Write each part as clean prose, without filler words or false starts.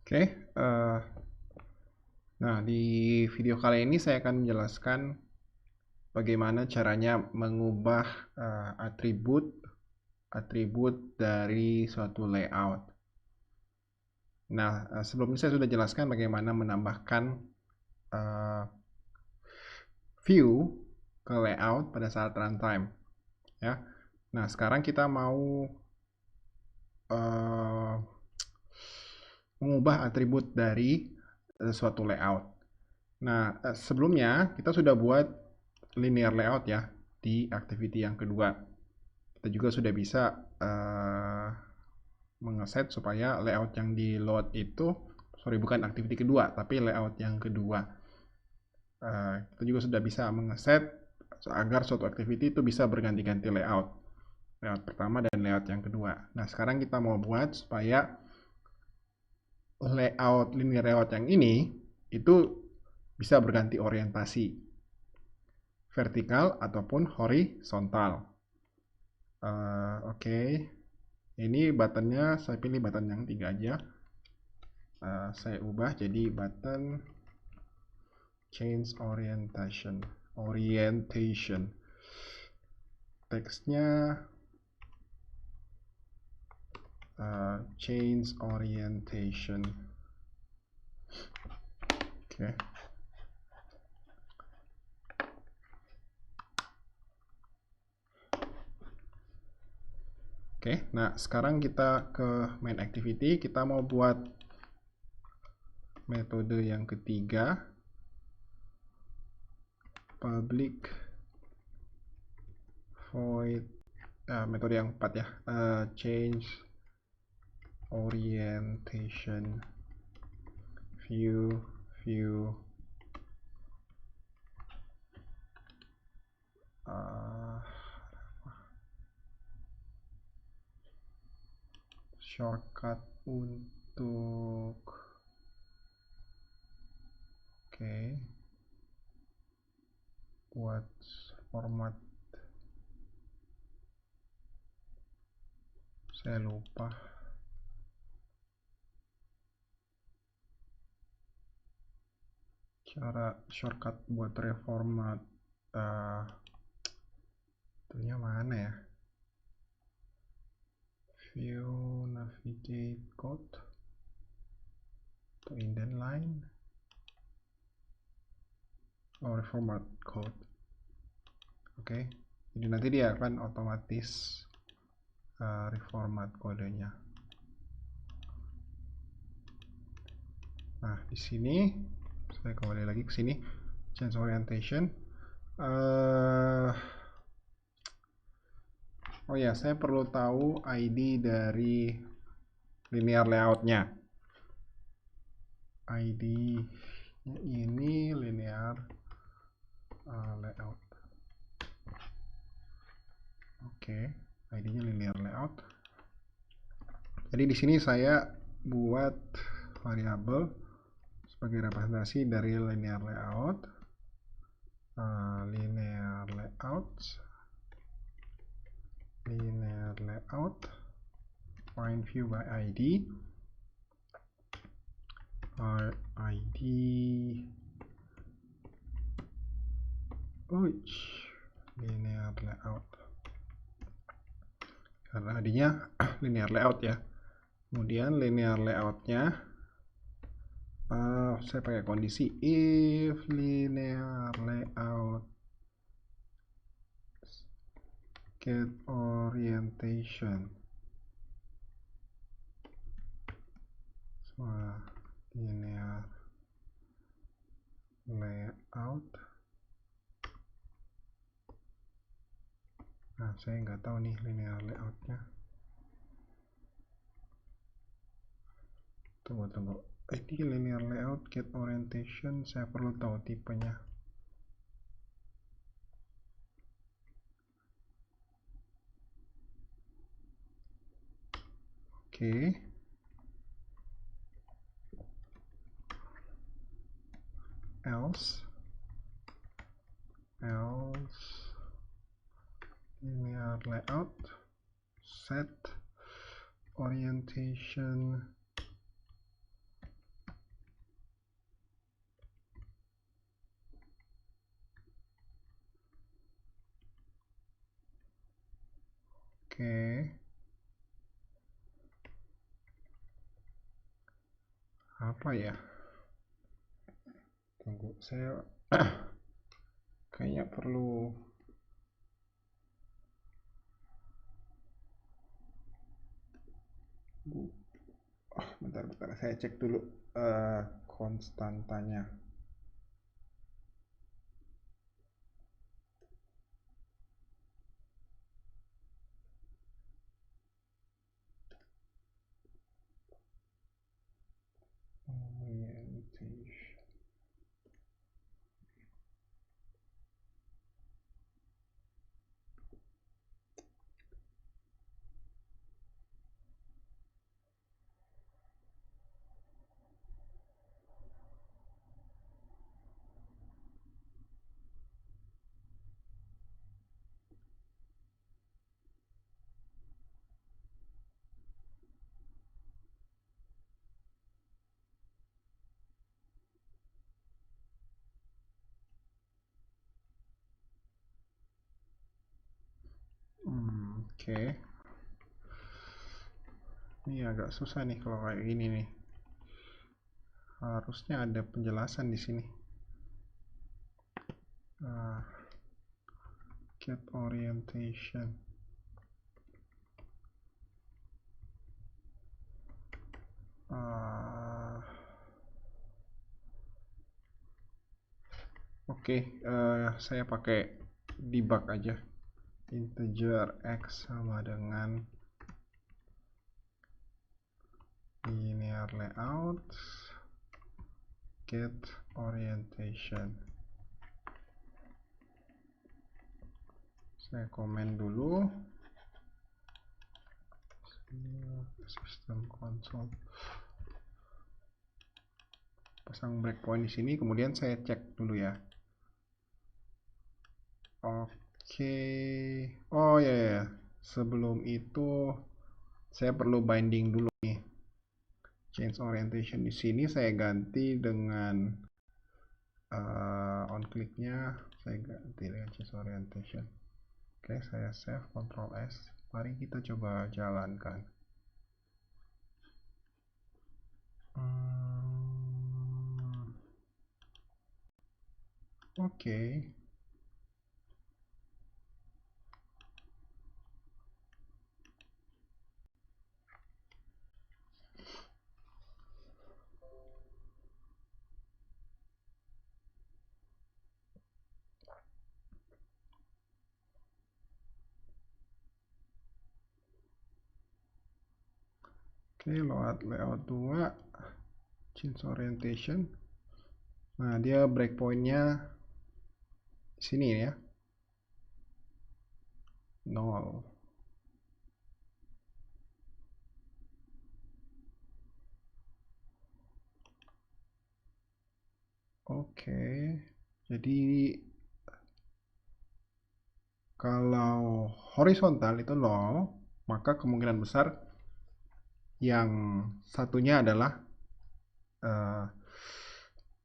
Oke, nah di video kali ini saya akan menjelaskan bagaimana caranya mengubah atribut dari suatu layout. Nah, sebelumnya saya sudah jelaskan bagaimana menambahkan view ke layout pada saat runtime, ya. Nah, sekarang kita mau mengubah atribut dari suatu layout. Nah, sebelumnya kita sudah buat linear layout ya di activity yang kedua. Kita juga sudah bisa mengeset supaya layout yang di load itu, bukan activity kedua, tapi layout yang kedua. Kita juga sudah bisa mengeset agar suatu activity itu bisa berganti-ganti layout. Layout pertama dan layout yang kedua. Nah, sekarang kita mau buat supaya layout linear layout yang ini itu bisa berganti orientasi, vertikal ataupun horizontal. Oke. Ini buttonnya saya pilih button yang 3 aja. Saya ubah jadi button change orientation. Teksnya change orientation. Oke. Oke, nah sekarang kita ke main activity. Kita mau buat metode yang ketiga, public void, metode yang 4 ya, change orientation view shortcut untuk buat format saya lupa. Cara shortcut buat reformat itunya mana ya? View, navigate code atau indent line, reformat code. Oke, jadi nanti dia akan otomatis reformat kodenya. Nah, di sini saya kembali lagi ke sini, change orientation. Oh ya, saya perlu tahu ID dari linear layoutnya. ID ini linear layout. Oke, ID-nya linear layout. Jadi di sini saya buat variabel sebagai representasi dari linear layout. Linear layout, find view by ID, ID, linear layout, karena ID-nya linear layout ya. Kemudian linear layoutnya saya pakai kondisi if linear layout get orientation linear layout. Nah, saya nggak tahu nih linear layoutnya. Tunggu. ID linear layout get orientation, saya perlu tahu tipenya. Oke. Else linear layout set orientation Oke. Apa ya? Tunggu, saya kayaknya perlu. Bentar, saya cek dulu konstantanya. Orientation. Oke. Ini agak susah nih kalau kayak gini nih. Harusnya ada penjelasan di sini. Get orientation. Oke, saya pakai debug aja. Integer x sama dengan linear layout get orientation. Saya komen dulu system console, pasang breakpoint di sini, kemudian saya cek dulu ya. Oke. Oh ya, sebelum itu saya perlu binding dulu nih. Change orientation di sini saya ganti dengan on click-nya saya ganti dengan change orientation. Oke, saya save, Ctrl S. Mari kita coba jalankan. Oke. Oke, layout 2, change orientation. Nah, dia breakpointnya sini ya, 0. Oke, jadi kalau horizontal itu 0, maka kemungkinan besar yang satunya adalah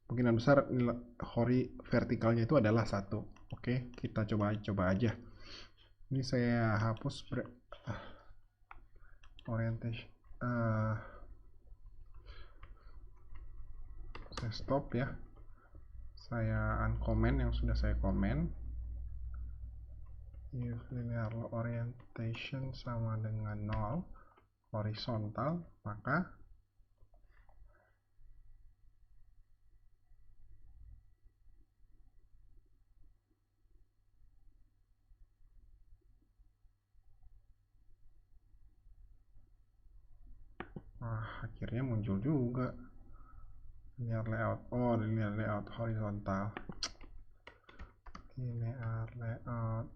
kemungkinan besar vertikalnya itu adalah 1. Oke, kita coba aja. Ini saya hapus orientation. Saya stop ya. Saya uncomment yang sudah saya komen. If linear orientation sama dengan 0 horizontal, maka akhirnya muncul juga linear layout. Oh, linear layout horizontal. Linear layout.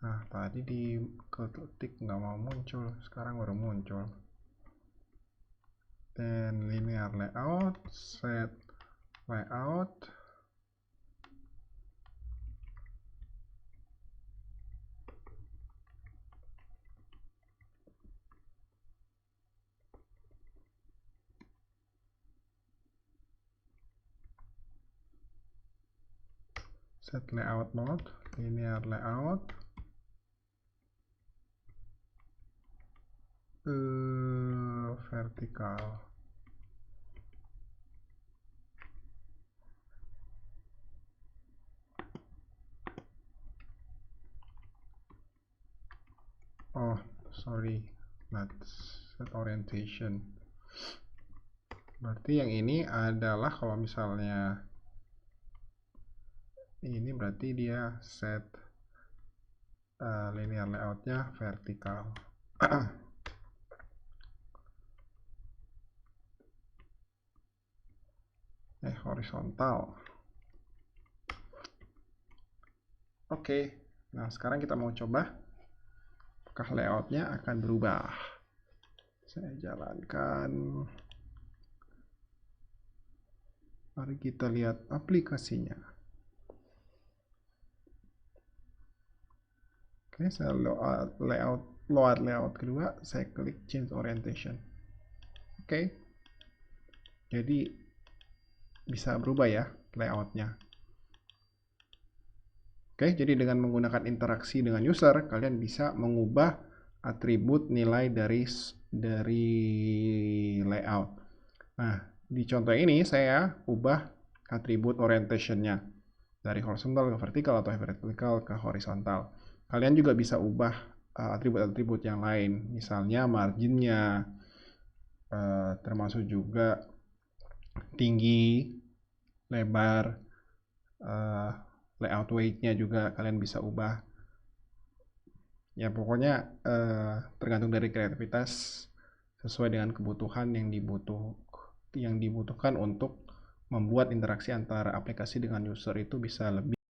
Nah, tadi di ketik nggak mau muncul, sekarang baru muncul. Dan linear layout, set layout. Set layout mode. linear layout, vertikal. Oh, sorry, not set orientation. Berarti yang ini adalah kalau misalnya ini berarti dia set linear layoutnya vertikal. Horizontal. Oke, nah sekarang kita mau coba apakah layoutnya akan berubah. Saya jalankan. Mari kita lihat aplikasinya. Oke, saya load layout kedua, saya klik change orientation. Oke, jadi bisa berubah ya layoutnya. Oke, jadi dengan menggunakan interaksi dengan user, kalian bisa mengubah atribut nilai dari layout. Nah, di contoh ini saya ubah atribut orientation-nya dari horizontal ke vertikal atau vertikal ke horizontal. Kalian juga bisa ubah atribut-atribut yang lain, misalnya marginnya, termasuk juga tinggi, lebar, layout weight-nya juga kalian bisa ubah. Ya pokoknya tergantung dari kreativitas sesuai dengan kebutuhan yang dibutuhkan untuk membuat interaksi antara aplikasi dengan user itu bisa lebih